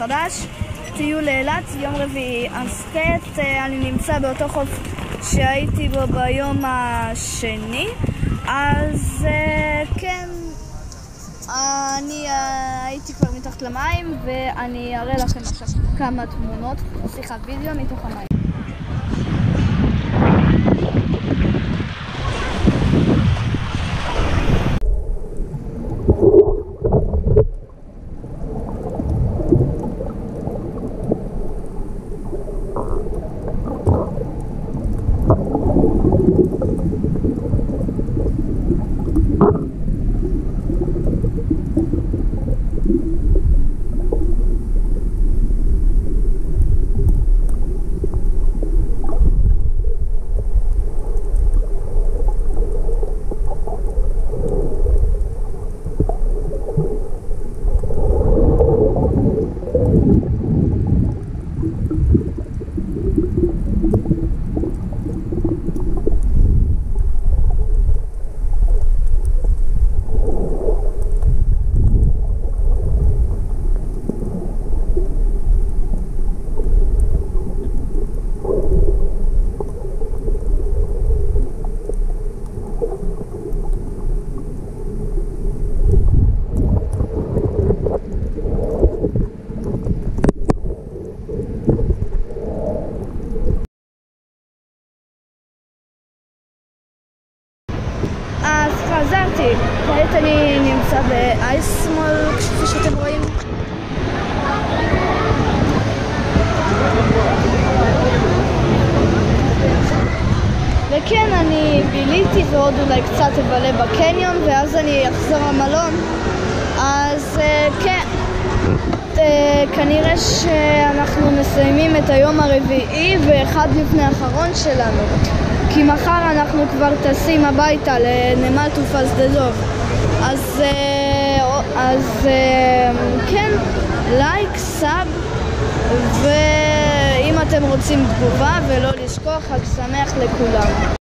חדש, טיול לאילת, יום רביעי. אז כעת אני נמצא באותו חוף שהייתי בו ביום השני. אז כן, אני הייתי כבר מתחת למים ואני אראה לכם עכשיו כמה תמונות, סליחה, וידאו מתוך המים. אז חזרתי, כעת אני נמצא באייסמול, כפי שאתם רואים. וכן, אני ביליתי ועוד אולי קצת אבלה בקניון ואז אני אחזור למלון. אז כן, כנראה שאנחנו מסיימים את היום הרביעי ואחד לפני האחרון שלנו, כי מחר אנחנו כבר טסים הביתה לנמל תעופה שדה דב. אז כן, לייק, סאב, ואם אתם רוצים תגובה, ולא לשכוח, חג שמח לכולם.